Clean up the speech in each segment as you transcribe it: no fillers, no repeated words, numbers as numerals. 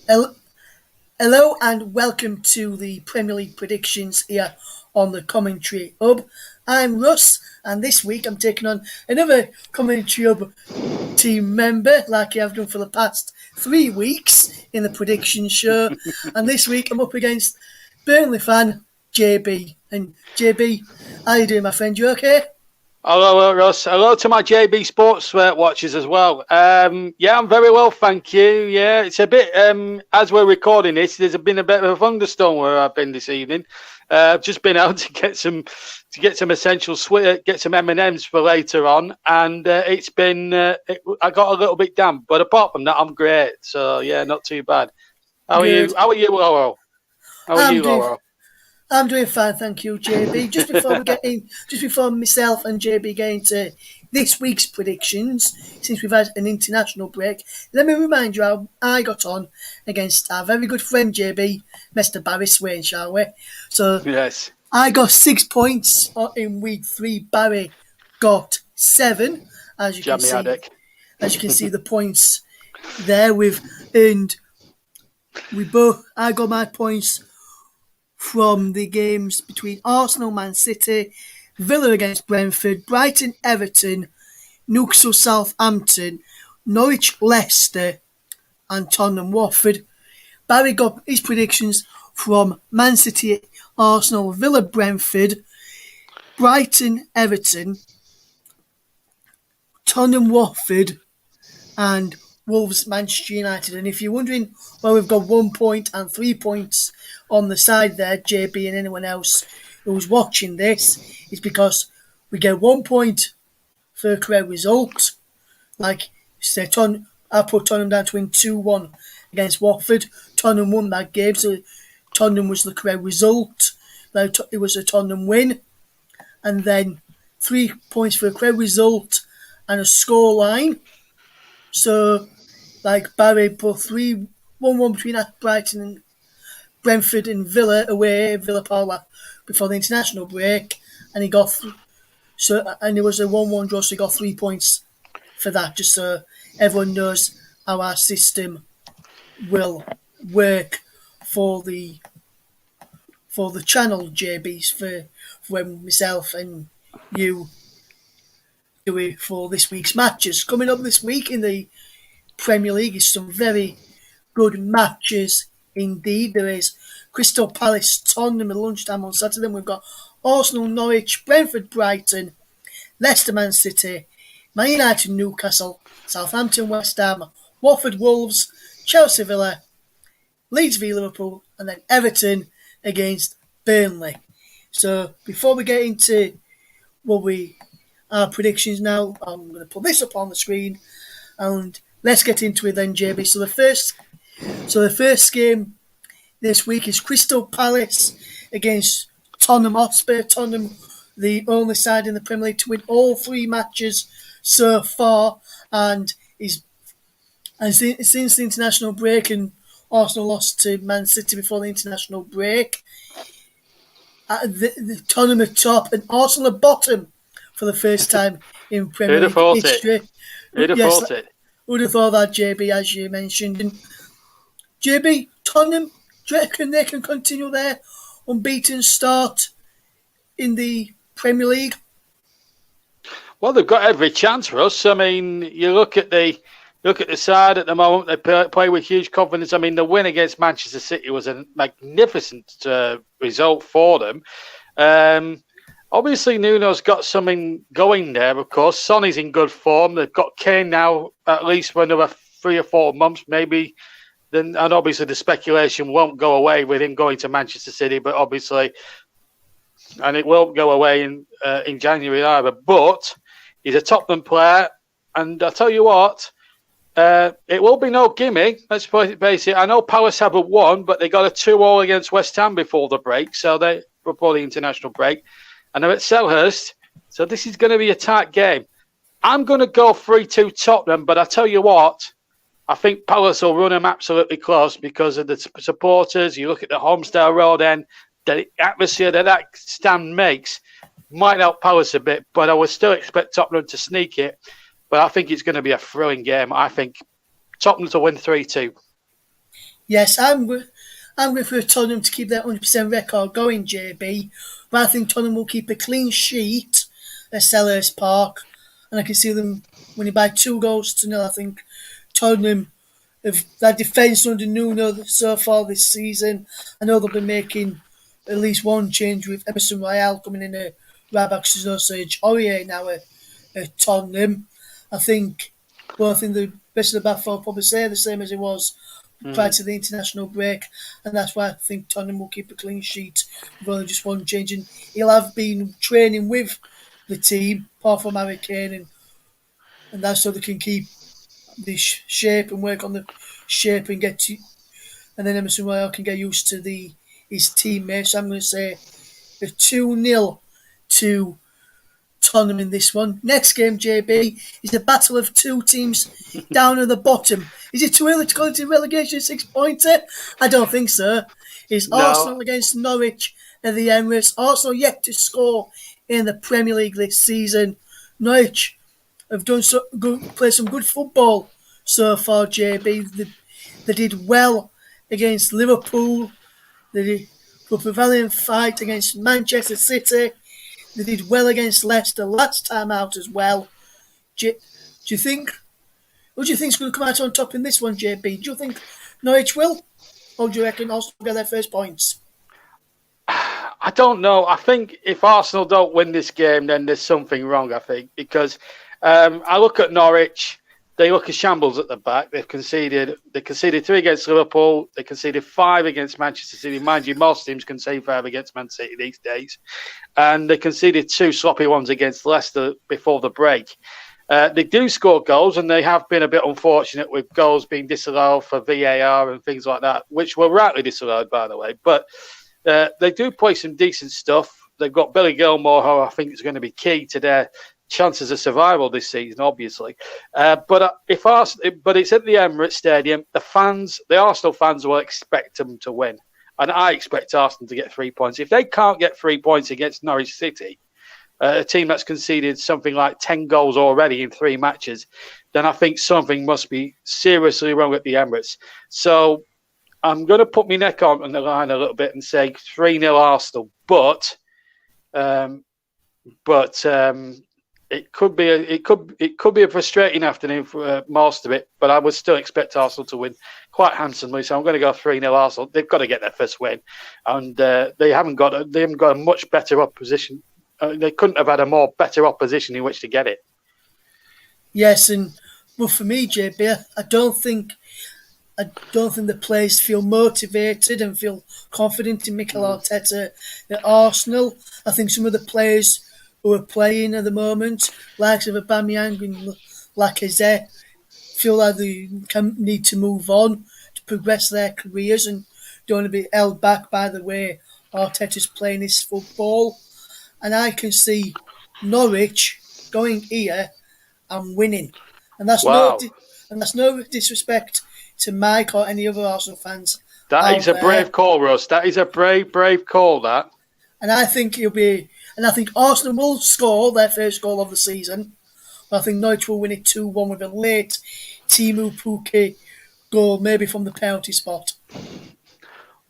Hel- Hello and welcome to the Premier League predictions here on the Commentary Hub. I'm Russ, and this week I'm taking on another Commentary Hub team member, like I have done for the past 3 weeks in the prediction show. And this week I'm up against Burnley fan JB. And JB, how you doing, my friend? You okay? Hello, Russ. Hello to my JB Sports watchers as well. Yeah, I'm very well, thank you. Yeah, it's a bit, as we're recording this, there's been a bit of a thunderstorm where I've been this evening. I've just been out to get some essential get some M&Ms for later on, and it's been, I got a little bit damp, but apart from that, I'm great. So yeah, not too bad. How are you? How are you, Laurel? I'm doing fine, thank you, JB. Just before myself and JB get into this week's predictions, since we've had an international break, let me remind you how I got on against our very good friend JB, Mr. Barry Swain, shall we? So yes, I got 6 points in week 3. Barry got 7, as you can see. As you can see, the points there I got my points from the games between Arsenal, Man City, Villa against Brentford, Brighton, Everton, Newcastle, Southampton, Norwich, Leicester, and Tottenham, Watford. Barry got his predictions from Man City, Arsenal, Villa, Brentford, Brighton, Everton, Tottenham, Watford, and Wolves, Manchester United. And if you're wondering why we've got 1 point and 3 points on the side there, JB and anyone else who's watching this, it's because we get 1 point for a correct result. Like, say, I put Tottenham down to win 2-1 against Watford. Tottenham won that game, so Tottenham was the correct result. It was a Tottenham win. And then 3 points for a correct result and a scoreline. So, like Barry put 1-1 between Brighton and Brentford and Villa away, Villa Park before the international break, and he got and it was a 1-1 draw, so he got 3 points for that. Just so everyone knows how our system will work for the channel, JBs, for when myself and you do it for this week's matches. Coming up this week in the Premier League is some very good matches indeed. There is Crystal Palace, Tottenham at lunchtime on Saturday. Then we've got Arsenal, Norwich, Brentford, Brighton, Leicester, Man City, Man United, Newcastle, Southampton, West Ham, Watford, Wolves, Chelsea, Villa, Leeds v Liverpool, and then Everton against Burnley. So before we get into our predictions now, I'm going to put this up on the screen and let's get into it then, JB. So the first game this week is Crystal Palace against Tottenham Hotspur. Tottenham, the only side in the Premier League to win all 3 matches so far, and since the international break, and Arsenal lost to Man City before the international break, the Tottenham are top and Arsenal are bottom for the first time in Premier League history. Who'd have thought it? Would have thought that, JB, as you mentioned. And JB, Tottenham, do you reckon they can continue their unbeaten start in the Premier League? Well, they've got every chance, Russ. I mean, you look at the side at the moment. They play with huge confidence. I mean, the win against Manchester City was a magnificent result for them. Obviously, Nuno's got something going there, of course. Sonny's in good form. They've got Kane now at least for another 3 or 4 months, maybe. And obviously the speculation won't go away with him going to Manchester City, but obviously, and it won't go away in January either. But he's a Tottenham player, and I tell you what, it will be no gimme. Let's face it. I know Palace haven't won, but they got a 2-2 against West Ham before the break, before the international break. And they're at Selhurst, so this is going to be a tight game. I'm going to go 3-2 Tottenham, but I tell you what, I think Palace will run them absolutely close because of the supporters. You look at the Homestyle Road end, the atmosphere that stand makes might help Palace a bit, but I would still expect Tottenham to sneak it. But I think it's going to be a thrilling game. I think Tottenham to win 3-2. Yes, I'm going for Tottenham to keep their 100% record going, JB. But I think Tottenham will keep a clean sheet at Selhurst Park, and I can see them winning by 2-0. I think Tottenham have that defence under Nuno so far this season. I know they'll be making at least one change with Emerson Royale coming in at right back, Serge Aurier now at Tottenham. I think both in the rest of the back four probably say the same as it was prior to the international break, and that's why I think Tottenham will keep a clean sheet with only just one change. And he'll have been training with the team, apart from Harry Kane, and that's so they can keep the shape and work on the shape and get to, and then Emerson Royale can get used to his teammates. So I'm going to say a 2-0 to Tottenham in this one. Next game, JB, is a battle of two teams down at the bottom. Is it too early to call it a relegation 6-pointer? I don't think so. It's Arsenal against Norwich at the Emirates. Arsenal yet to score in the Premier League this season. Norwich have done played some good football so far, JB. They did well against Liverpool. They did put a valiant fight against Manchester City. They did well against Leicester last time out as well. Do you think? Who do you think's going to come out on top in this one, JB? Do you think Norwich will, or do you reckon Arsenal will get their first points? I don't know. I think if Arsenal don't win this game, then there's something wrong. I think because I look at Norwich. They look a shambles at the back. They conceded 3 against Liverpool. They conceded 5 against Manchester City. Mind you, most teams concede 5 against Man City these days. And they conceded 2 sloppy ones against Leicester before the break. They do score goals, and they have been a bit unfortunate with goals being disallowed for VAR and things like that, which were rightly disallowed, by the way. But they do play some decent stuff. They've got Billy Gilmore, who I think is going to be key to their chances of survival this season, obviously. But it's at the Emirates Stadium. The Arsenal fans will expect them to win. And I expect Arsenal to get 3 points. If they can't get 3 points against Norwich City, a team that's conceded something like 10 goals already in 3 matches, then I think something must be seriously wrong at the Emirates. So I'm going to put my neck on the line a little bit and say 3-0 Arsenal. But it could be a frustrating afternoon for most of it, but I would still expect Arsenal to win quite handsomely. So I'm going to go 3-0 Arsenal. They've got to get their first win, and they haven't got a much better opposition. They couldn't have had a more better opposition in which to get it. Yes, but for me, JB, I don't think the players feel motivated and feel confident in Mikel Arteta at Arsenal. I think some of the players who are playing at the moment, likes of Aubameyang and Lacazette, feel like they need to move on to progress their careers and don't want to be held back by the way Arteta's playing his football. And I can see Norwich going here and winning, and that's no disrespect to Mike or any other Arsenal fans. That is a brave call, Russ. That is a brave call. That, and I think I think Arsenal will score their first goal of the season. But I think Norwich will win it 2-1 with a late Timu Pukki goal, maybe from the penalty spot.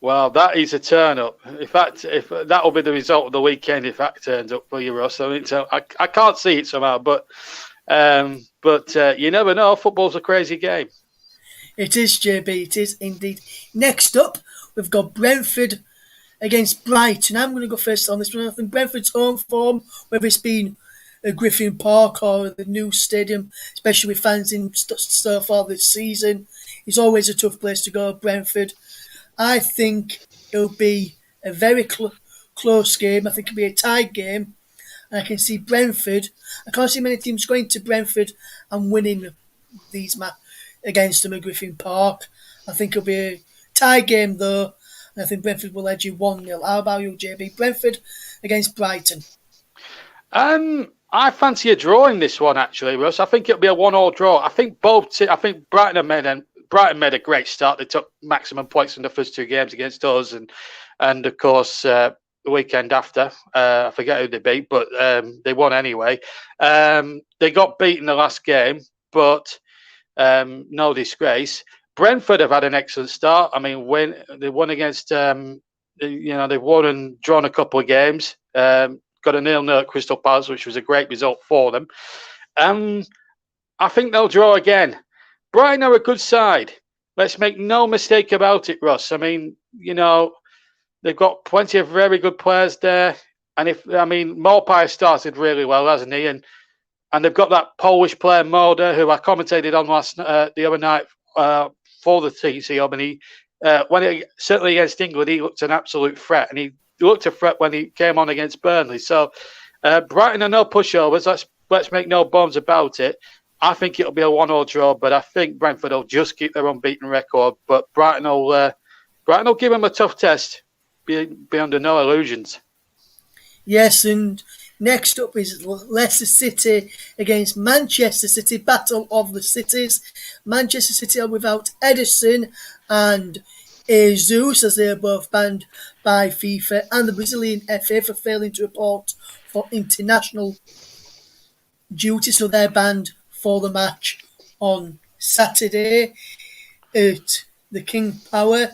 Well, that is a turn up. If that will be the result of the weekend, if that turns up for you, Russ. I mean, I can't see it somehow, but you never know. Football's a crazy game. It is, JB. It is indeed. Next up, we've got Brentford against Brighton. I'm going to go first on this one. I think Brentford's home form, whether it's been at Griffin Park or the new stadium, especially with fans in so far this season, is always a tough place to go, Brentford. I think it'll be a very close game. I think it'll be a tight game. And I can see Brentford. I can't see many teams going to Brentford and winning these matches against them at Griffin Park. I think it'll be a tie game though, and I think Brentford will edge you 1-0. How about you, JB? Brentford against Brighton. I fancy a draw in this one, actually, Russ. I think it'll be a 1-1 draw. I think Brighton made a great start. They took maximum points in the first 2 games against us, and of course the weekend after, I forget who they beat, but they won anyway. They got beaten the last game, but no disgrace. Brentford have had an excellent start. I mean, when they won against, they've won and drawn a couple of games. Got a 0-0 at Crystal Palace, which was a great result for them. I think they'll draw again. Brighton are a good side. Let's make no mistake about it, Russ. I mean, they've got plenty of very good players there. And Maupay started really well, hasn't he? And they've got that Polish player, Moda, who I commentated on the other night for the TCHub. And certainly against England, he looked an absolute threat. And he looked a threat when he came on against Burnley. So Brighton are no pushovers. Let's make no bones about it. I think it'll be a 1-1 draw, but I think Brentford will just keep their unbeaten record. But Brighton will give them a tough test. Be under no illusions. Yes, and next up is Leicester City against Manchester City, Battle of the Cities. Manchester City are without Ederson and Jesus, as they are both banned by FIFA and the Brazilian FA for failing to report for international duty, so they're banned for the match on Saturday at the King Power.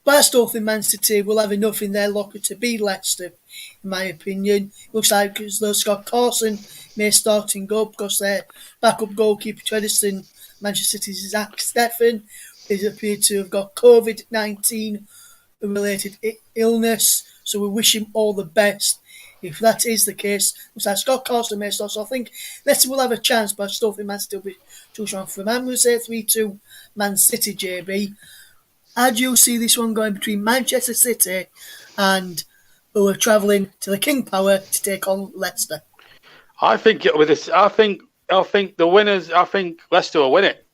But I still think Man City will have enough in their locker to beat Leicester, in my opinion. Looks like as though Scott Carson may start in goal because their backup goalkeeper, Ederson, Manchester City's Zach Steffen, is appeared to have got COVID-19 related illness. So we wish him all the best. If that is the case, looks like Scott Carson may start. So I think Leicester will have a chance, but I still think Man City will be too strong for them. I'm going to say 3-2 Man City, JB. How do you see this one going between Manchester City and who are travelling to the King Power to take on Leicester? I think it'll be this. I think the winners. I think Leicester will win it.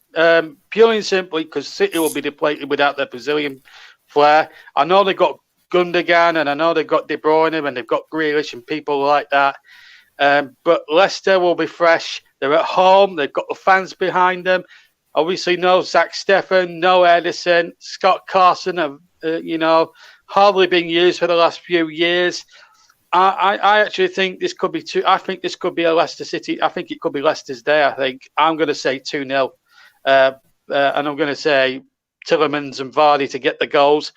Purely and simply because City will be depleted without their Brazilian flair. I know they've got Gundogan and I know they've got De Bruyne and they've got Grealish and people like that. But Leicester will be fresh. They're at home. They've got the fans behind them. Obviously, no Zach Steffen, no Ederson. Scott Carson have, hardly been used for the last few years. I actually think this could be two. I think this could be a Leicester City. I think it could be Leicester's day. I think I'm going to say 2-0, and I'm going to say Tielemans and Vardy to get the goals.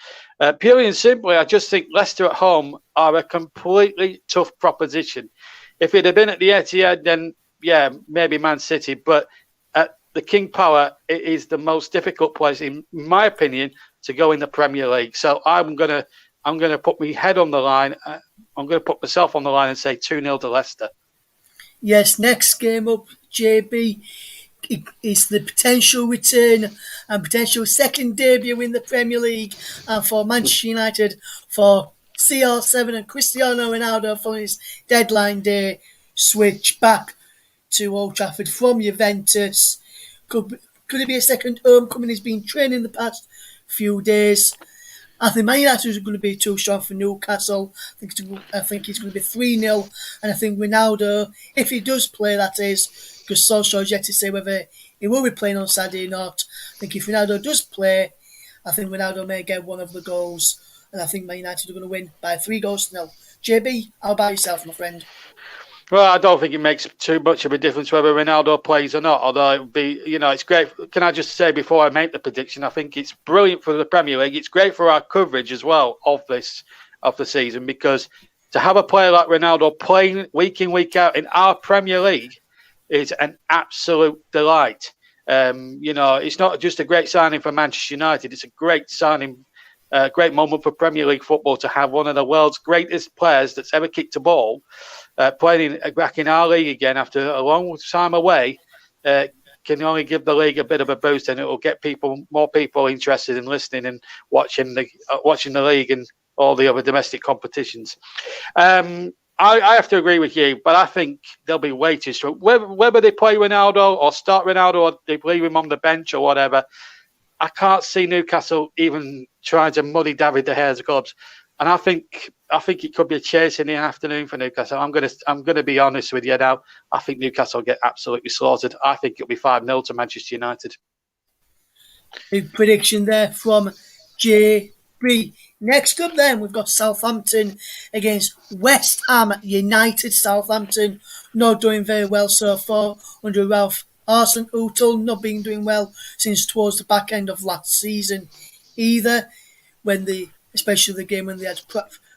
Purely and simply, I just think Leicester at home are a completely tough proposition. If it had been at the Etihad, then yeah, maybe Man City, but at the King Power, it is the most difficult place, in my opinion, to go in the Premier League. So I'm gonna put my head on the line. I'm going to put myself on the line and say 2-0 to Leicester. Yes, next game up, JB, is the potential return and potential second debut in the Premier League for Manchester United for CR7 and Cristiano Ronaldo for his deadline day switch back to Old Trafford from Juventus. Could it be a second homecoming? He's been training the past few days. I think Man United is going to be too strong for Newcastle. I think it's going to be 3-0. And I think Ronaldo, if he does play, that is, because Solskjaer is yet to say whether he will be playing on Saturday or not. I think if Ronaldo does play, I think Ronaldo may get one of the goals. And I think Man United are going to win by 3-0. JB, how about yourself, my friend? Well, I don't think it makes too much of a difference whether Ronaldo plays or not, although it would be, it's great. Can I just say before I make the prediction, I think it's brilliant for the Premier League. It's great for our coverage as well of the season, because to have a player like Ronaldo playing week in, week out in our Premier League is an absolute delight. It's not just a great signing for Manchester United. It's a great signing, great moment for Premier League football to have one of the world's greatest players that's ever kicked a ball playing back in our league again after a long time away. Can only give the league a bit of a boost, and it will get more people interested in listening and watching the league and all the other domestic competitions. I have to agree with you, but I think they'll be way too strong. Whether they play Ronaldo or start Ronaldo or they leave him on the bench or whatever, I can't see Newcastle even trying to muddy David De Gea's gloves. And I think it could be a chase in the afternoon for Newcastle. I'm gonna be honest with you now. I think Newcastle will get absolutely slaughtered. I think it'll be 5-0 to Manchester United. Big prediction there from JB. Next up then, we've got Southampton against West Ham United. Southampton not doing very well so far under Ralph Arsene O'Toole not been doing well since towards the back end of last season either, especially the game when they had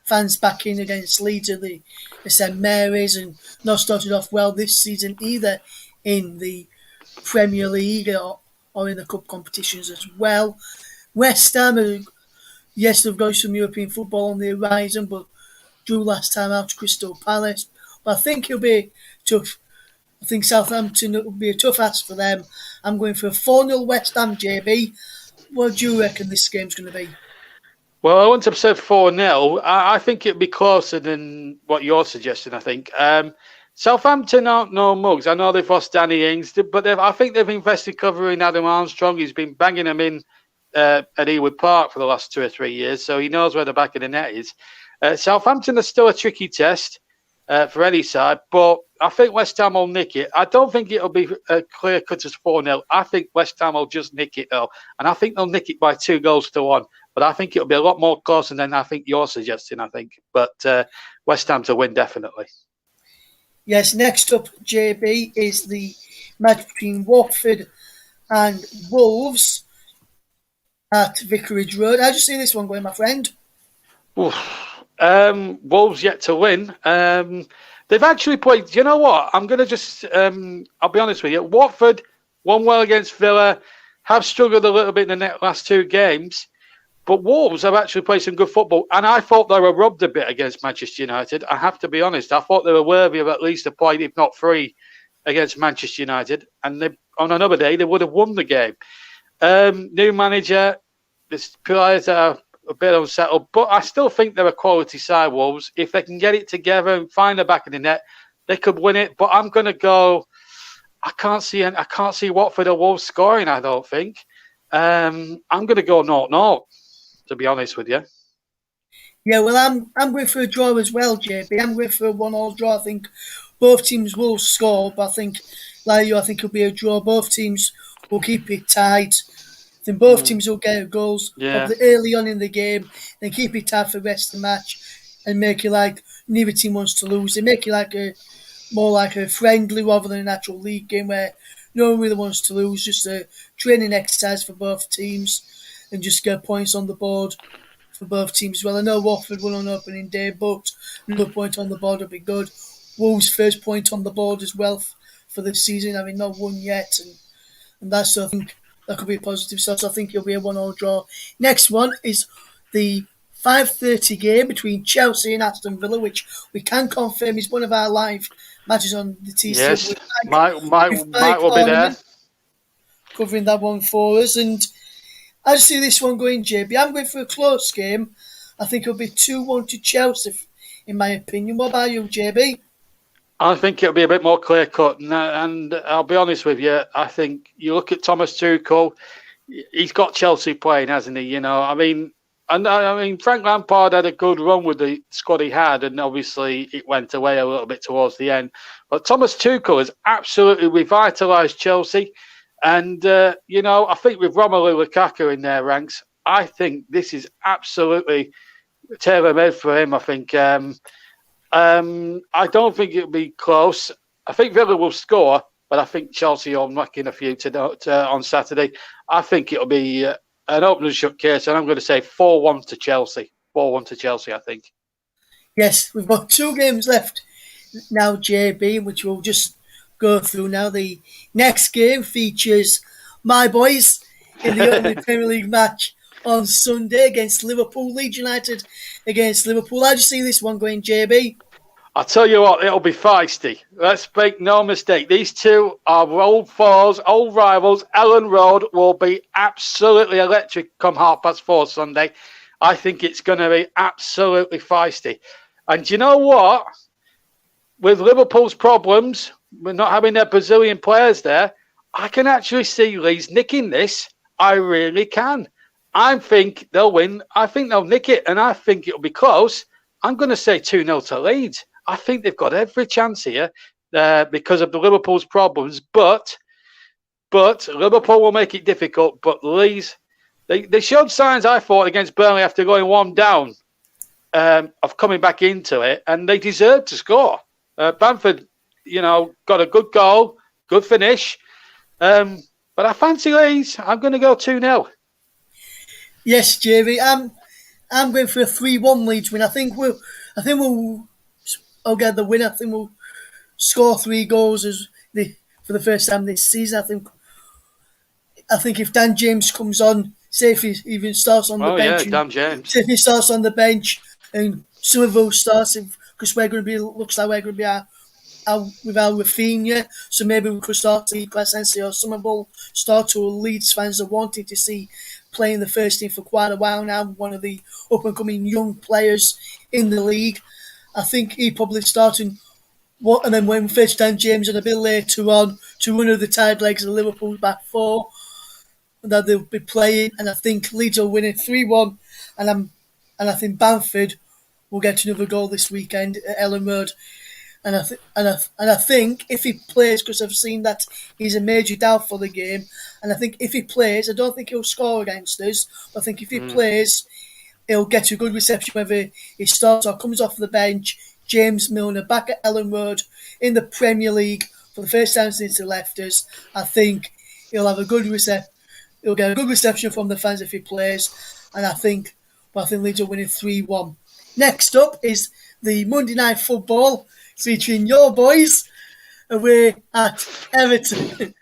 fans back in against Leeds at the St Mary's, and not started off well this season either in the Premier League or in the cup competitions as well. West Ham, yes, they've got some European football on the horizon, but drew last time out to Crystal Palace. But I think it'll be tough. I think Southampton will be a tough ask for them. I'm going for a 4-0 West Ham, JB. What do you reckon this game's going to be? Well, I wouldn't have said 4-0. I think it'd be closer than what you're suggesting, I think. Southampton aren't no mugs. I know they've lost Danny Ings, but I think they've invested covering Adam Armstrong. He's been banging them in at Ewood Park for the last 2 or 3 years, so he knows where the back of the net is. Southampton are still a tricky test for any side, but I think West Ham will nick it. I don't think it'll be a clear cut as 4-0. I think West Ham will just nick it, though, and I think they'll nick it by 2-1. But I think it'll be a lot more closer than I think you're suggesting, I think. But West Ham to win, definitely. Yes, next up, JB, is the match between Watford and Wolves at Vicarage Road. How do you see this one going, my friend? Wolves yet to win. They've actually played... Do you know what? I'm going to just... I'll be honest with you. Watford won well against Villa, have struggled a little bit in the last 2 games. But Wolves have actually played some good football, and I thought they were robbed a bit against Manchester United. I have to be honest. I thought they were worthy of at least a point, if not 3, against Manchester United. And on another day, they would have won the game. New manager, the players are a bit unsettled, but I still think they're a quality side, Wolves. If they can get it together and find the back of the net, they could win it. But I'm going to go... I can't see Watford or Wolves scoring, I don't think. I'm going to go 0-0. To be honest with you. Yeah, well, I'm going for a draw as well, JB. I'm going for a 1-1 draw. I think both teams will score, but I think, like you, I think it'll be a draw. Both teams will keep it tight. I think both teams will get goals early on in the game, then keep it tight for the rest of the match, and make it like neither team wants to lose. They make it like more like a friendly rather than an actual league game where no one really wants to lose. Just a training exercise for both teams. And just get points on the board for both teams as well. I know Watford won on opening day, but another point on the board would be good. Wolves' first point on the board as well for the season, having not won yet. And that's, so I think that could be a positive. So I think it'll be a 1-1 draw. Next one is the 5:30 game between Chelsea and Aston Villa, which we can confirm is one of our live matches on the TCHub. Yes, Mike will be there. Covering that one for us. And I see this one going, JB. I'm going for a close game. I think it'll be 2-1 to Chelsea, in my opinion. What about you, JB? I think it'll be a bit more clear-cut. And I'll be honest with you, I think you look at Thomas Tuchel, he's got Chelsea playing, hasn't he? You know, I mean, Frank Lampard had a good run with the squad he had, and obviously it went away a little bit towards the end. But Thomas Tuchel has absolutely revitalised Chelsea. And, I think with Romelu Lukaku in their ranks, I think this is absolutely tailor-made for him, I think. I don't think it'll be close. I think Villa will score, but I think Chelsea will knock in a few on Saturday. I think it'll be an open and shut case, and I'm going to say 4-1 to Chelsea. 4-1 to Chelsea, I think. Yes, we've got 2 games left now, JB, which we'll just go through now. The next game features my boys in the only Premier League match on Sunday against Liverpool. Leeds United against Liverpool. How do you see this one going, JB? I'll tell you what, it'll be feisty. Let's make no mistake. These two are old foes, old rivals. Ellen Road will be absolutely electric come 4:30 Sunday. I think it's going to be absolutely feisty. And do you know what? With Liverpool's problems, with not having their Brazilian players there, I can actually see Leeds nicking this. I really can. I think they'll win. I think they'll nick it, and I think it'll be close. I'm going to say 2-0 to Leeds. I think they've got every chance here because of the Liverpool's problems. But Liverpool will make it difficult. But Leeds, they showed signs, I thought, against Burnley after going 1 down of coming back into it, and they deserved to score. Bamford, got a good goal, good finish. But I fancy Leeds. I'm going to go 2-0. Yes, Jerry. I'm going for a 3-1 Leeds win. I think I'll get the win. I think we'll score 3 goals for the first time this season. I think if Dan James comes on, say if he even starts on the bench, Dan James. say if he starts on the bench and Somerville starts, because looks like we're going to be out with our Rafinha, so maybe we could start to see Placentia or Somerville start to Leeds fans are wanting to see playing the first team for quite a while now, one of the up and coming young players in the league. I think he probably starting and then when first Dan James and a bit later on to one of the tied legs of Liverpool's back four that they'll be playing, and I think Leeds will win it 3-1, and I think Bamford will get another goal this weekend at Ellen Road. And I think if he plays, because I've seen that he's a major doubt for the game, and I think if he plays, I don't think he'll score against us. But I think if he plays, he'll get a good reception whether he starts or comes off the bench. James Milner back at Ellen Road in the Premier League for the first time since he left us. I think he'll have a good reception. He'll get a good reception from the fans if he plays, and I think Leeds will win it 3-1. Next up is the Monday Night Football featuring your boys away at Everton.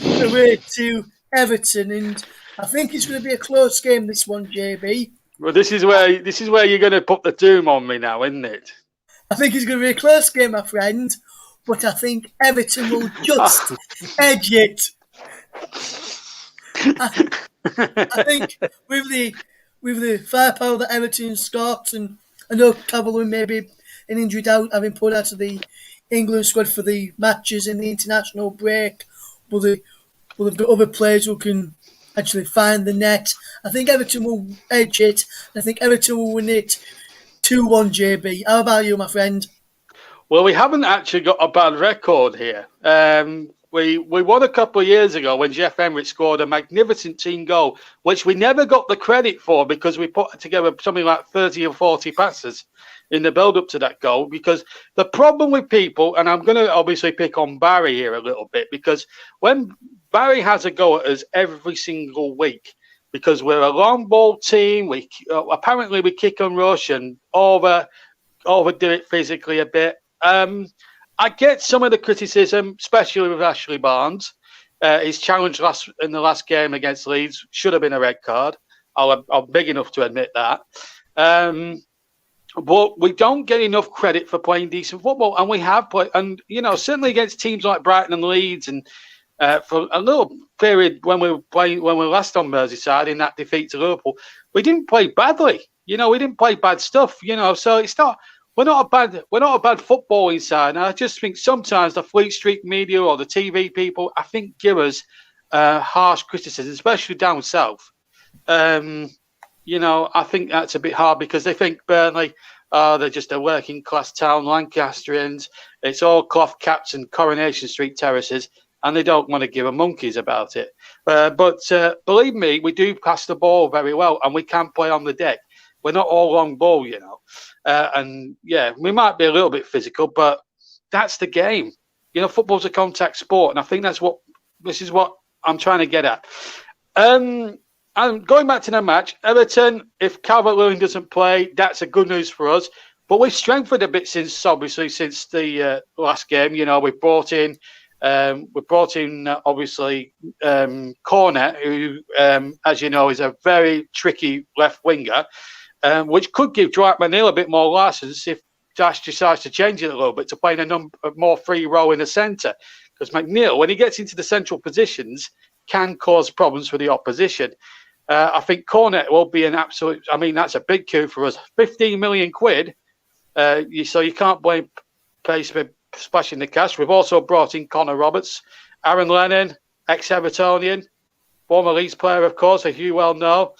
Away to Everton, and I think it's going to be a close game, this one, JB. Well, this is where you're going to put the doom on me now, isn't it? I think it's going to be a close game, my friend, but I think Everton will just edge it. I think with the firepower that Everton's got, and I know Calvert-Lewin may be an injured out, having put out of the England squad for the matches in the international break, but they've got other players who can actually find the net. I think Everton will edge it. I think Everton will win it 2-1, JB. How about you, my friend? Well, we haven't actually got a bad record here. We won a couple of years ago when Jeff Emerick scored a magnificent team goal, which we never got the credit for because we put together something like 30 or 40 passes in the build-up to that goal. Because the problem with people, and I'm going to obviously pick on Barry here a little bit, because when Barry has a go at us every single week, because we're a long ball team, apparently we kick and rush and overdo it physically a bit. I get some of the criticism, especially with Ashley Barnes. His challenge in the last game against Leeds should have been a red card. I'm big enough to admit that. But we don't get enough credit for playing decent football, and we have played. And certainly against teams like Brighton and Leeds, and for a little period when we were last on Merseyside in that defeat to Liverpool, we didn't play badly. We didn't play bad stuff. So it's not. We're not a bad footballing side. And I just think sometimes the Fleet Street media or the TV people, I think, give us harsh criticism, especially down south. I think that's a bit hard because they think Burnley, they're just a working class town, Lancastrians. It's all cloth caps and Coronation Street terraces, and they don't want to give a monkeys about it. But believe me, we do pass the ball very well, and we can play on the deck. We're not all long ball, and yeah, we might be a little bit physical, but that's the game. Football's a contact sport, and I think this is what I'm trying to get at. And going back to the match, Everton, if Calvert-Lewin doesn't play, that's a good news for us. But we've strengthened a bit since the last game. We've brought in obviously Cornet, who, as you know, is a very tricky left winger. Which could give Dwight McNeil a bit more license if Dash decides to change it a little bit to play in a more free role in the centre. Because McNeil, when he gets into the central positions, can cause problems for the opposition. I think Cornet will be an absolute... I mean, that's a big coup for us. 15 million quid. So you can't blame Pace for splashing the cash. We've also brought in Connor Roberts, Aaron Lennon, ex-Evertonian, former Leeds player, of course, as you well know.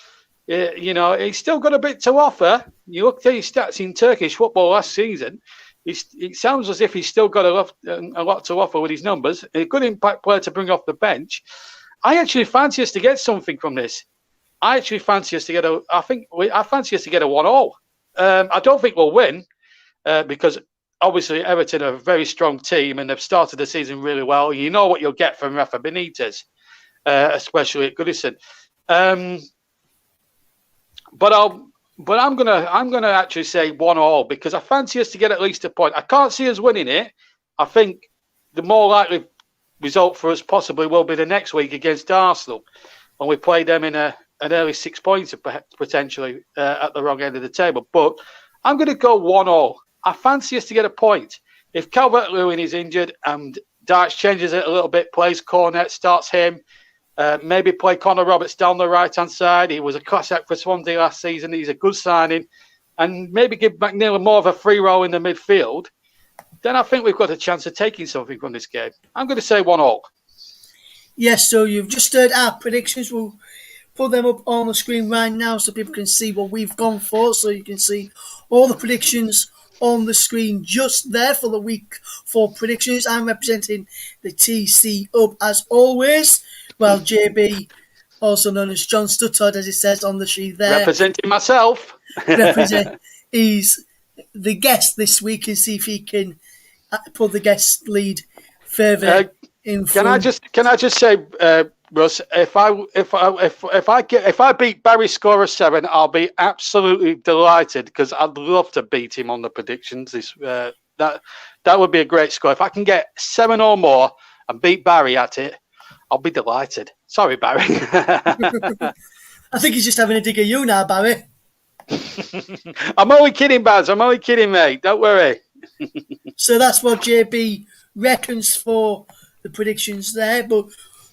He's still got a bit to offer. You look at his stats in Turkish football last season, it sounds as if he's still got a lot to offer with his numbers. A good impact player to bring off the bench. I actually fancy us to get something from this. I fancy us to get a 1-1. I don't think we'll win because obviously Everton are a very strong team and they've started the season really well. You know what you'll get from Rafa Benitez, especially at Goodison. But I'm gonna actually say 1-1 because I fancy us to get at least a point. I can't see us winning it. I think the more likely result for us possibly will be the next week against Arsenal when we play them in an early 6 points potentially at the wrong end of the table. But I'm going to go 1-1. I fancy us to get a point. If Calvert-Lewin is injured and Dyche changes it a little bit, plays Cornet, starts him, maybe play Connor Roberts down the right-hand side. He was a class act for Swansea last season. He's a good signing. And maybe give McNeil more of a free role in the midfield. Then I think we've got a chance of taking something from this game. I'm going to say 1-1. Yes, so you've just heard our predictions. We'll put them up on the screen right now so people can see what we've gone for. So you can see all the predictions on the screen just there for the week 4 predictions. I'm representing the TCHub as always. Well, JB, also known as John Stuttard, as it says on the sheet there. Representing myself. He's the guest this week and see if he can put the guest lead further in front. Can I just say, Russ, if I beat Barry's score of 7, I'll be absolutely delighted because I'd love to beat him on the predictions. That would be a great score. If I can get 7 or more and beat Barry at it, I'll be delighted. Sorry, Barry. I think he's just having a dig at you now, Barry. I'm only kidding, Baz. I'm only kidding, mate. Don't worry. So that's what JB reckons for the predictions there. But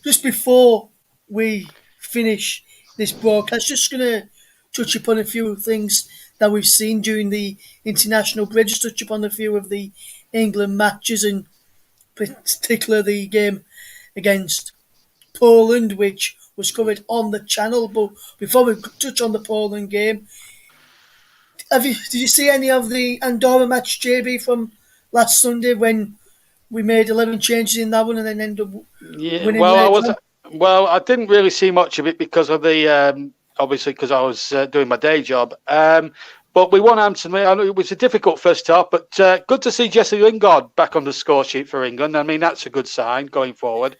just before we finish this broadcast, just going to touch upon a few things that we've seen during the international break. Just touch upon a few of the England matches, and particularly the game against Poland, which was covered on the channel. But before we touch on the Poland game, did you see any of the Andorra match, JB, from last Sunday when we made 11 changes in that one and then ended up winning? Well, I didn't really see much of it because of the obviously because I was doing my day job. But we won Hampton. I know it was a difficult first half, but good to see Jesse Lingard back on the score sheet for England. I mean, that's a good sign going forward.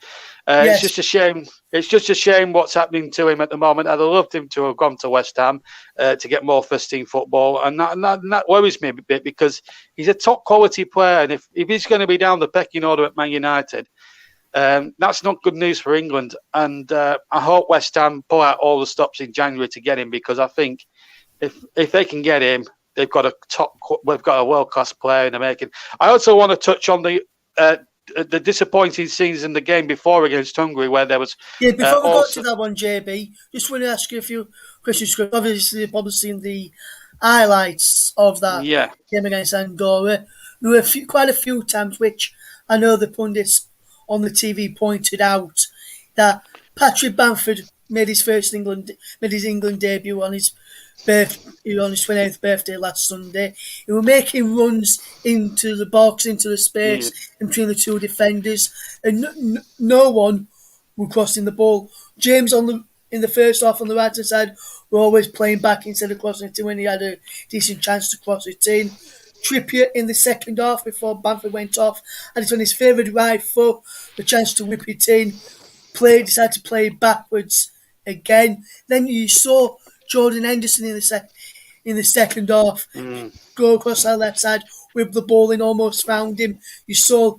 Yes. It's just a shame. It's just a shame what's happening to him at the moment. I'd have loved him to have gone to West Ham to get more first-team football, and that worries me a bit because he's a top quality player, and if he's going to be down the pecking order at Man United, that's not good news for England. And I hope West Ham pull out all the stops in January to get him, because I think if they can get him, we've got a world-class player in the making. I also want to touch on the disappointing scenes in the game before against Hungary, where there was... Yeah, before we go to that one, JB, just want to ask you a few questions. Obviously, you've probably seen the highlights of that game against Andorra. There were quite a few times which I know the pundits on the TV pointed out that Patrick Bamford made his England debut on his 28th birthday last Sunday. He was making runs into the box, into the space in between the two defenders, and no one was crossing the ball. James in the first half on the right hand side were always playing back instead of crossing it in when he had a decent chance to cross it in. Trippier in the second half before Bamford went off, and it's on his favoured right foot, the chance to whip it in. Decided to play backwards again. Then you saw Jordan Henderson in the second half go across that left side, whip the ball in, almost found him. You saw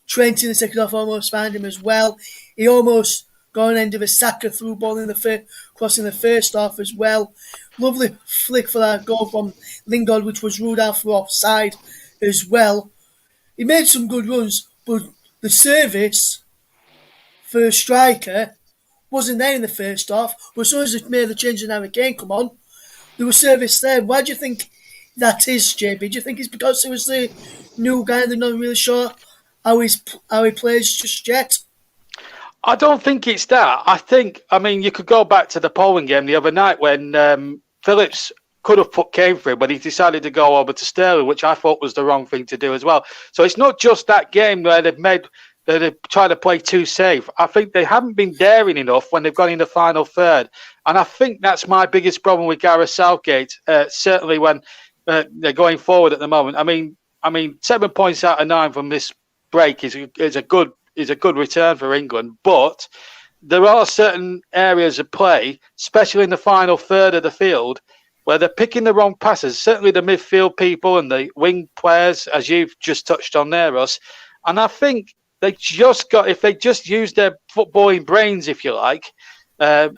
Trent in the second half almost found him as well. He almost got an end of a Saka through ball in crossing the first half as well. Lovely flick for that goal from Lingard, which was ruled out for offside as well. He made some good runs, but the service for a striker wasn't there in the first half. But as soon as it made the change in Harry Kane come on, there was service there. Why do you think that is, JB? Do you think it's because it was the new guy and they're not really sure how he plays just yet? I don't think it's that. I mean, you could go back to the Poland game the other night when Phillips could have put Kane through, but he decided to go over to Sterling, which I thought was the wrong thing to do as well. So it's not just that game where they've tried to play too safe. I think they haven't been daring enough when they've gone in the final third. And I think that's my biggest problem with Gareth Southgate, certainly when they're going forward at the moment. I mean, I mean, 7 points out of 9 from this break is a good return for England, but there are certain areas of play, especially in the final third of the field, where they're picking the wrong passes. Certainly the midfield people and the wing players, as you've just touched on there, Russ. And I think if they just use their footballing brains, if you like, and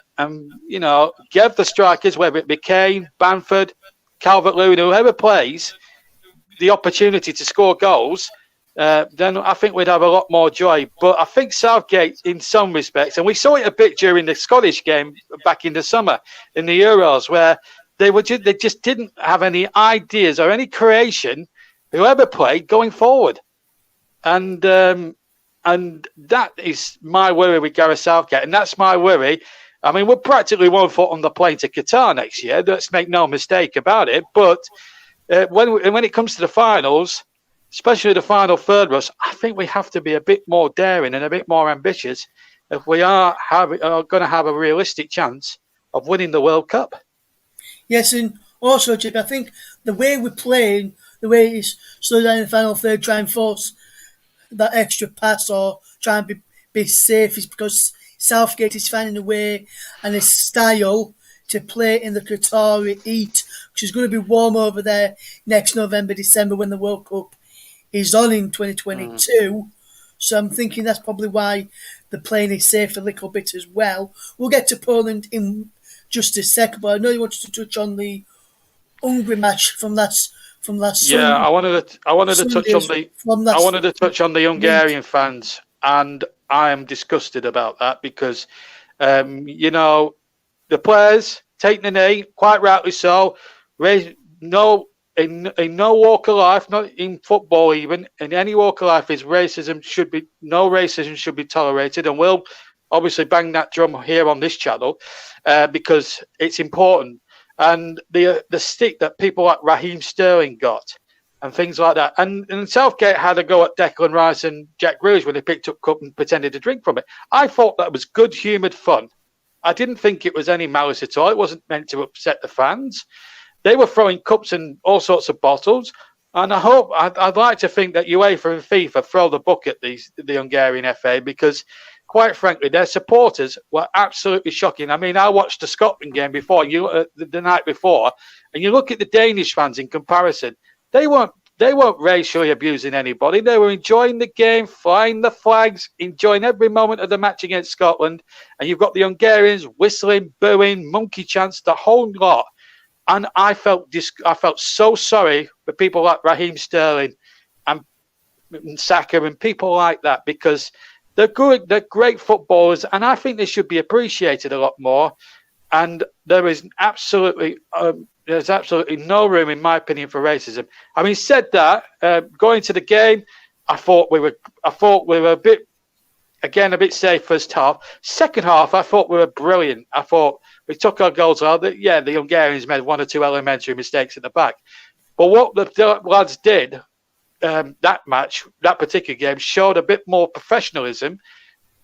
give the strikers, whether it be Kane, Bamford, Calvert-Lewin, whoever plays, the opportunity to score goals, then I think we'd have a lot more joy. But I think Southgate, in some respects, and we saw it a bit during the Scottish game back in the summer in the Euros, where they just didn't have any ideas or any creation, whoever played, going forward. And that is my worry with Gareth Southgate, and that's my worry. I mean, we're practically 1 foot on the plane to Qatar next year. Let's make no mistake about it. But when it comes to the finals, especially the final third, Russ, I think we have to be a bit more daring and a bit more ambitious if we are going to have a realistic chance of winning the World Cup. Yes, and also, Chip, I think the way we're playing, the way it's slow down in the final third, try and force that extra pass or try and be safe, is because Southgate is finding a way and a style to play in the Qatari heat, which is going to be warm over there next November, December, when the World Cup is on in 2022. So I'm thinking that's probably why the plane is safe a little bit as well. We'll get to Poland in just a second, but I know you wanted to touch on the Hungary match from last Yeah, I wanted to touch on the Hungarian fans, and I am disgusted about that because the players take the knee, quite rightly so. In no walk of life, not in football even, in any walk of life, no racism should be tolerated, and we'll obviously bang that drum here on this channel because it's important. And the stick that people like Raheem Sterling got and things like that. And Southgate had a go at Declan Rice and Jack Grealish when they picked up cup and pretended to drink from it. I thought that was good-humoured fun. I didn't think it was any malice at all. It wasn't meant to upset the fans. They were throwing cups and all sorts of bottles. And I'd like to think that UEFA and FIFA throw the book at the Hungarian FA because, quite frankly, their supporters were absolutely shocking. I mean, I watched the Scotland game before, the night before, and you look at the Danish fans in comparison. They weren't racially abusing anybody. They were enjoying the game, flying the flags, enjoying every moment of the match against Scotland. And you've got the Hungarians whistling, booing, monkey chants, the whole lot. And I felt so sorry for people like Raheem Sterling and Saka and people like that because they're good, they're great footballers, and I think they should be appreciated a lot more. And there's absolutely no room, in my opinion, for racism. Having said that, going to the game, I thought we were a bit safe first half. Second half, I thought we were brilliant. I thought we took our goals out. Yeah, the Hungarians made 1 or 2 elementary mistakes at the back, but what the lads did. That particular game showed a bit more professionalism,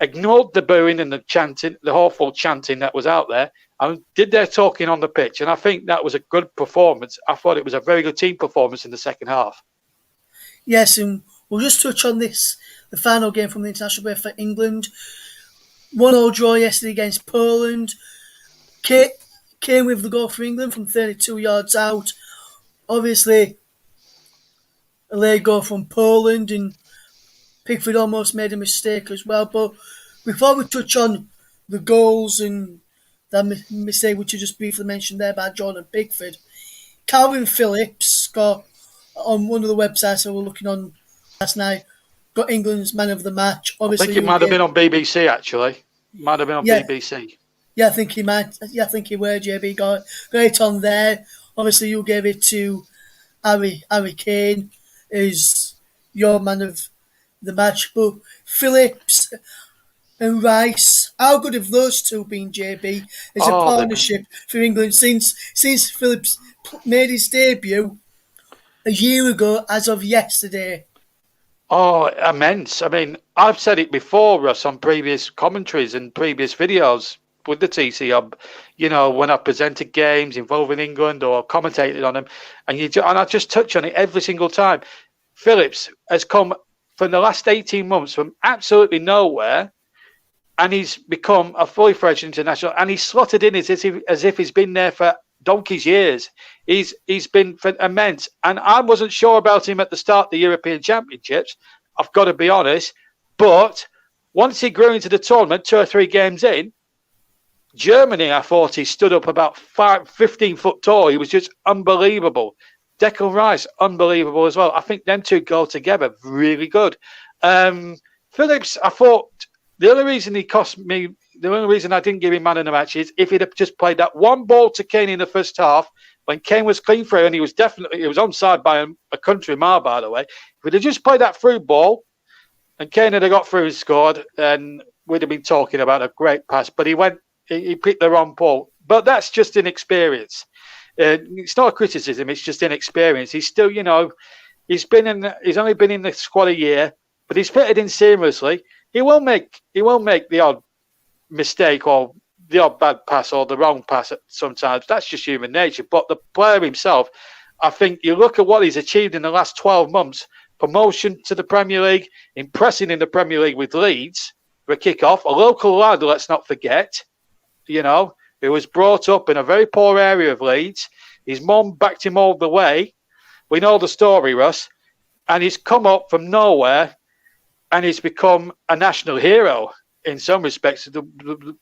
ignored the booing and the chanting, the awful chanting that was out there, and did their talking on the pitch. And I think that was a good performance. I thought it was a very good team performance in the second half. Yes, and we'll just touch on the final game from the international break for England. 1-1 draw yesterday against Poland. Came with the goal for England from 32 yards out. Obviously, a late goal from Poland, and Pickford almost made a mistake as well. But before we touch on the goals and that mistake which you just briefly mentioned there by Jordan Pickford, Calvin Phillips got, on one of the websites that we were looking on last night, got England's man of the match. Obviously, I think it might have been on BBC, actually. Might have been on BBC. Yeah, I think he might. Yeah, I think he were, JB. Got it on there. Obviously, you gave it to Harry Kane is your man of the match. But Phillips and Rice, how good have those two been, JB, as a partnership for England since Phillips made his debut a year ago as of yesterday? Oh, immense. I mean, I've said it before, Russ, on previous commentaries and previous videos with the TCHub, when I presented games involving England or commentated on them, and I just touch on it every single time. Phillips has come for the last 18 months from absolutely nowhere, and he's become a fully fledged international, and he's slotted in as if he's been there for donkey's years. He's been immense, and I wasn't sure about him at the start of the European Championships, I've got to be honest, but once he grew into the tournament, 2 or 3 games in, Germany, I thought he stood up about 15 foot tall. He was just unbelievable. Declan Rice, unbelievable as well. I think them two go together really good. Phillips, I thought the only reason I didn't give him man in the match is if he'd have just played that one ball to Kane in the first half when Kane was clean through, and he was onside by a country mile, by the way. If he'd have just played that through ball and Kane had got through and scored, then we'd have been talking about a great pass. But he picked the wrong ball. But that's just inexperience. It's not a criticism, it's just inexperience. He's still, he's only been in the squad a year, but he's fitted in seamlessly. He won't make the odd mistake or the odd bad pass or the wrong pass sometimes. That's just human nature. But the player himself, I think you look at what he's achieved in the last 12 months, promotion to the Premier League, impressing in the Premier League with Leeds for a kick-off, a local lad, let's not forget, who was brought up in a very poor area of Leeds. His mum backed him all the way. We know the story, Russ. And he's come up from nowhere and he's become a national hero in some respects.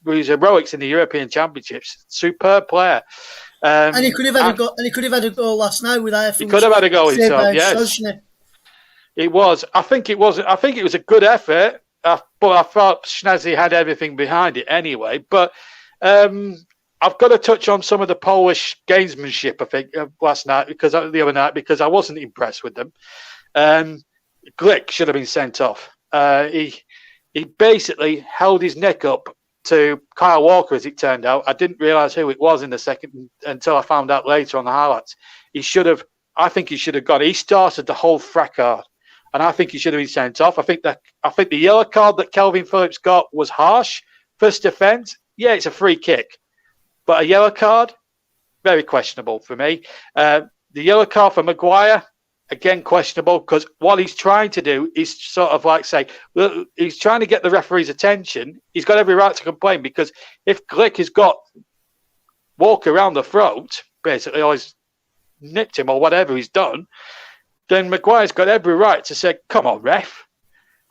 His heroics in the European Championships. Superb player. And he could have had a goal last night with IFL. He could have had a goal himself, yes. It was. I think it was a good effort, but I thought Schnazzy had everything behind it anyway. But I've got to touch on some of the Polish gamesmanship, I think, the other night, because I wasn't impressed with them. Glick should have been sent off. He basically held his neck up to Kyle Walker, as it turned out. I didn't realise who it was in the second until I found out later on the highlights. I think he should have gone. He started the whole fracas, and I think he should have been sent off. I think the yellow card that Kelvin Phillips got was harsh. First offence, yeah, it's a free kick. But a yellow card, very questionable for me. The yellow card for Maguire, again, questionable, because what he's trying to do is sort of like say, look, he's trying to get the referee's attention. He's got every right to complain, because if Glick has got Walker around the throat, basically, or he's nipped him or whatever he's done, then Maguire's got every right to say, come on, ref.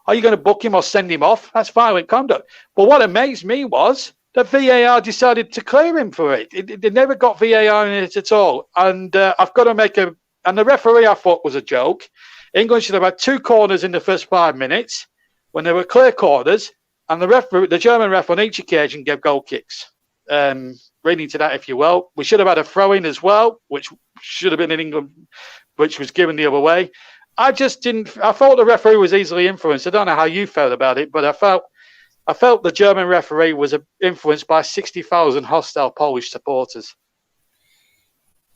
Are you going to book him or send him off? That's violent conduct. But what amazed me was that VAR decided to clear him for it. They never got VAR in it at all. And I've got to and the referee I thought was a joke. England should have had 2 corners in the first 5 minutes when there were clear corners, and the German ref on each occasion gave goal kicks. Reading to that, if you will. We should have had a throw-in as well, which should have been in England, which was given the other way. I thought the referee was easily influenced. I don't know how you felt about it, but I felt the German referee was influenced by 60,000 hostile Polish supporters.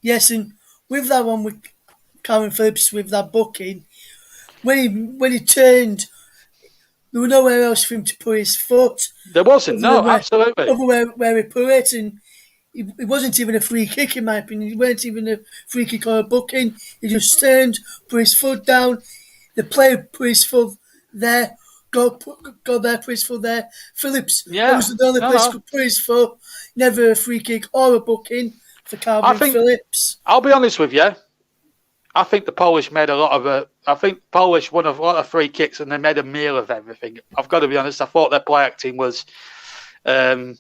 Yes, and with that one with Calvin Phillips, with that booking, when he turned, there was nowhere else for him to put his foot. There wasn't, absolutely. Over where he put it, and it wasn't even a free kick, in my opinion. It wasn't even a free kick or a booking. He just turned, put his foot down. The player put his foot there. Go there, put his foot there. Phillips, that was the only place could put his foot. Never a free kick or a booking for Calvin Phillips. I'll be honest with you. I think the Polish made Polish won a lot of free kicks and they made a meal of everything. I've got to be honest. I thought their play acting was below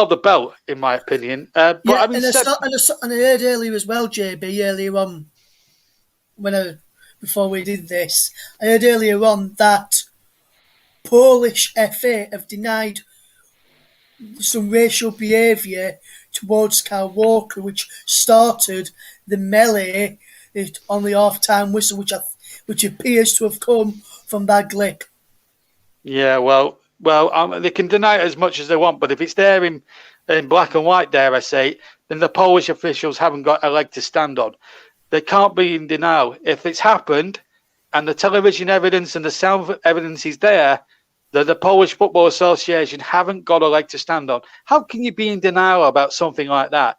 the belt, in my opinion. But I heard earlier as well, JB, earlier on, before we did this, I heard earlier on that Polish FA have denied some racial behaviour towards Kyle Walker, which started the melee on the half-time whistle, which appears to have come from that Glick. Yeah, well, they can deny it as much as they want, but if it's there in black and white, dare I say, then the Polish officials haven't got a leg to stand on. They can't be in denial. If it's happened and the television evidence and the sound evidence is there, that the Polish Football Association haven't got a leg to stand on. How can you be in denial about something like that?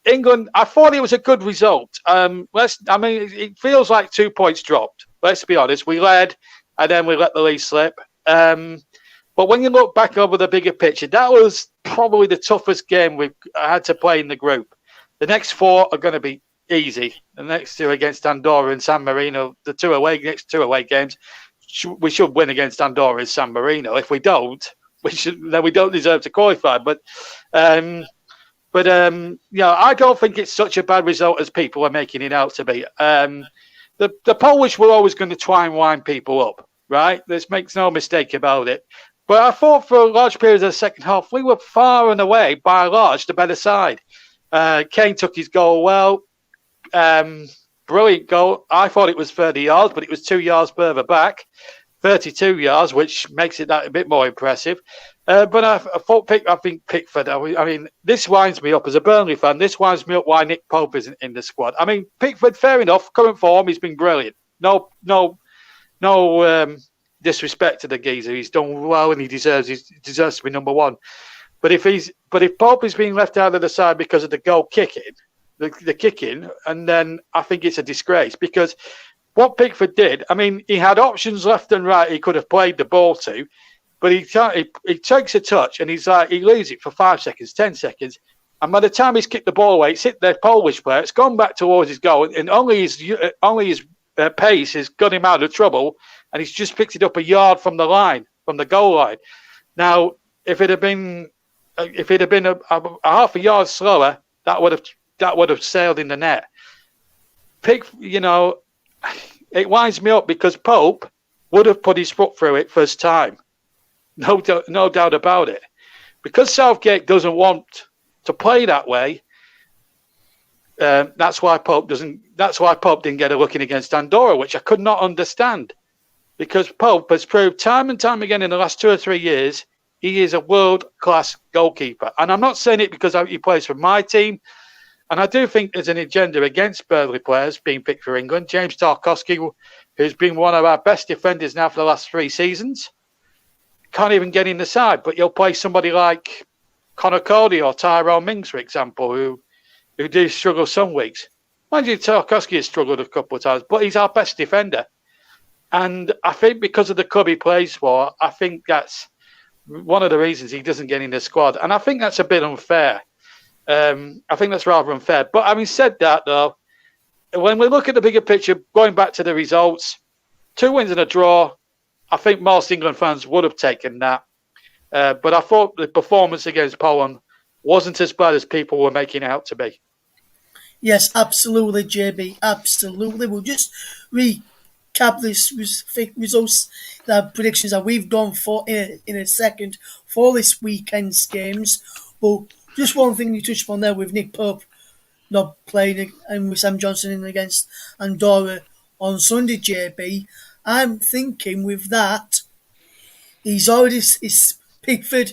England, I thought it was a good result. It feels like 2 points dropped. Let's be honest. We led, and then we let the lead slip. But when you look back over the bigger picture, that was probably the toughest game we've had to play in the group. The next 4 are going to be easy. The next 2 against Andorra and San Marino, the next two away games, we should win against Andorra and San Marino. If we don't, we don't deserve to qualify. But I don't think it's such a bad result as people are making it out to be. The Polish were always going to try and wind people up, right? This makes no mistake about it. But I thought for large periods of the second half, we were far and away, by large, the better side. Kane took his goal well. Brilliant goal. I thought it was 30 yards, but it was 2 yards further back. 32 yards, which makes it that a bit more impressive. But I think Pickford, this winds me up as a Burnley fan. This winds me up why Nick Pope isn't in the squad. I mean, Pickford, fair enough. Current form, he's been brilliant. No disrespect to the geezer. He's done well and he deserves to be number one. But if Pope is being left out of the side because of the goal kicking, the kicking, and then I think it's a disgrace because what Pickford did, I mean, he had options left and right he could have played the ball to, but he takes a touch and he leaves it for 5 seconds, 10 seconds, and by the time he's kicked the ball away, it's hit the Polish player, it's gone back towards his goal, and only his pace has got him out of trouble, and he's just picked it up a yard from the goal line. Now, if it had been a half a yard slower, that would have sailed in the net. It winds me up because Pope would have put his foot through it first time. No doubt about it. Because Southgate doesn't want to play that way, that's why Pope didn't get a look in against Andorra, which I could not understand. Because Pope has proved time and time again in the last 2 or 3 years he is a world-class goalkeeper. And I'm not saying it because he plays for my team. And I do think there's an agenda against Burnley players being picked for England. James Tarkowski, who's been one of our best defenders now for the last 3 seasons, can't even get in the side. But you'll play somebody like Conor Cody or Tyrone Mings, for example, who do struggle some weeks. Mind you, Tarkowski has struggled a couple of times, but he's our best defender. And I think because of the club he plays for, I think that's one of the reasons he doesn't get in the squad. And I think that's a bit unfair. I think that's rather unfair. But having said that, though, when we look at the bigger picture, going back to the results, 2 wins and a draw, I think most England fans would have taken that. But I thought the performance against Poland wasn't as bad as people were making it out to be. Yes, absolutely, JB. Absolutely. We'll just recap this results, the predictions that we've gone for in a second for this weekend's games. But just one thing you touched upon there with Nick Pope not playing and with Sam Johnson in against Andorra on Sunday, JB. I'm thinking with that, he's Pickford.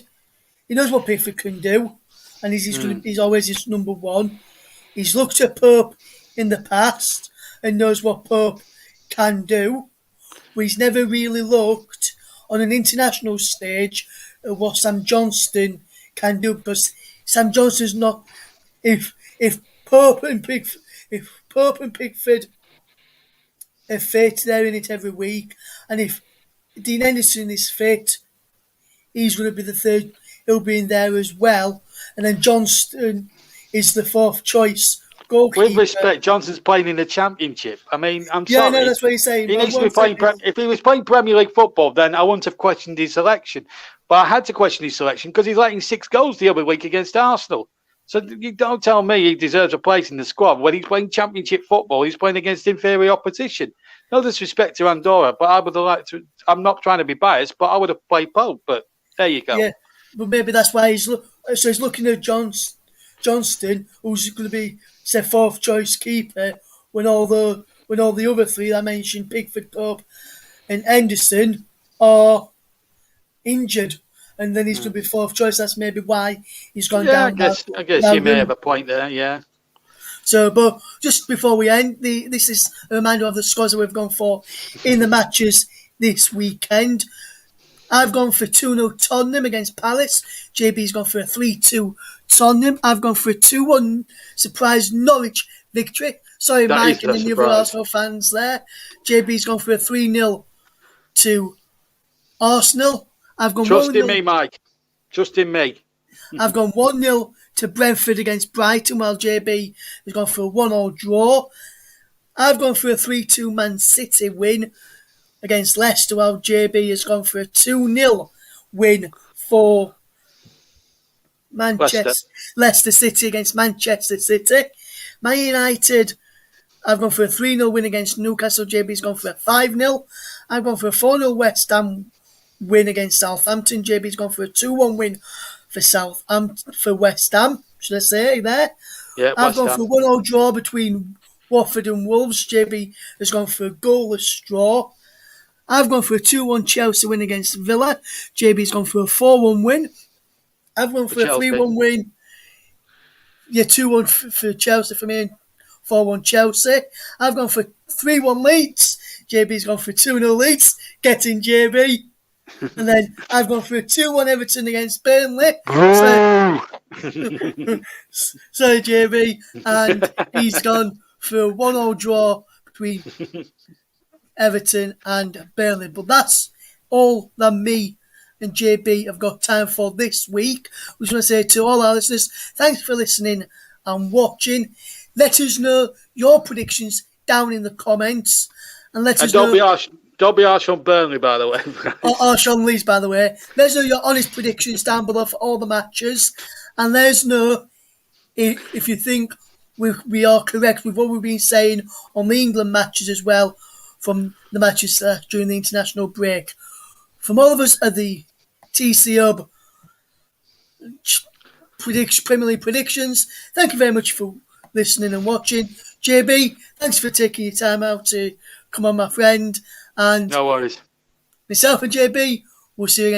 He knows what Pickford can do, and he's always his number one. He's looked at Pope in the past and knows what Pope can do, but he's never really looked on an international stage at what Sam Johnston can do, because Sam Johnston's not. If Pope and Pickford are fit, they're in it every week, and if Dean Henderson is fit, he's going to be the third. He'll be in there as well, and then Johnston is the fourth choice goalkeeper. With respect, Johnson's playing in the Championship. I mean, I'm sorry. Yeah, no, that's what he's saying. He needs to be playing. If he was playing Premier League football, then I wouldn't have questioned his selection. But I had to question his selection because he's letting 6 goals the other week against Arsenal. So you don't tell me he deserves a place in the squad when he's playing Championship football. He's playing against inferior opposition. No disrespect to Andorra, but I would have liked to. I'm not trying to be biased, but I would have played Pope. But there you go. Yeah, but maybe that's why he's looking at Johnston, who's going to be say fourth choice keeper when all the other 3 I mentioned, Pickford, Pope, and Henderson, are injured, and then he's going to be fourth choice. That's maybe why he's gone down. I guess you may have a point there. Yeah. So, but just before we end, this is a reminder of the scores that we've gone for in the matches this weekend. I've gone for 2-0 Tottenham against Palace. JB's gone for a 3-2 Tottenham. I've gone for a 2-1 surprise Norwich victory. Sorry, That Mike is and a the other surprise. Arsenal fans there. JB's gone for a 3-0 to Arsenal. I've gone Trust in 1-0. me, Mike. Trust in me. I've gone 1-0 to Brentford against Brighton, while JB has gone for a 1-1 draw. I've gone for a 3-2 Man City win against Leicester, while JB has gone for a 2-0 win for Leicester City against Manchester City. Man United, I've gone for a 3-0 win against Newcastle. JB's gone for a 5-0. I've gone for a 4-0 West Ham win against Southampton. JB's gone for a 2-1 win for West Ham, should I say there. Yeah, I've West gone Ham. for a 1-0 draw between Watford and Wolves. JB has gone for a goalless draw. I've gone for a 2-1 Chelsea win against Villa. JB's gone for a 4-1 win. I've gone for a 3-1 win. Yeah, 2-1 for Chelsea for me and 4-1 Chelsea. I've gone for 3-1 Leeds. JB's gone for 2-0 Leeds, getting JB. And then I've gone for a 2-1 Everton against Burnley. Sorry, JB. And he's gone for a 1-0 draw between Everton and Burnley. But that's all that me and JB have got time for this week. We just want to say to all our listeners, thanks for listening and watching. Let us know your predictions down in the comments. And let us know. Don't be harsh on Burnley, by the way. Or Sean Lees, by the way. Let us know your honest predictions down below for all the matches. And let us know if you think we are correct with what we've been saying on the England matches as well, from the matches during the international break. From all of us at the TCHub Premier League predictions, thank you very much for listening and watching. JB, thanks for taking your time out to come on, my friend. And no worries. Myself and JB, we'll see you again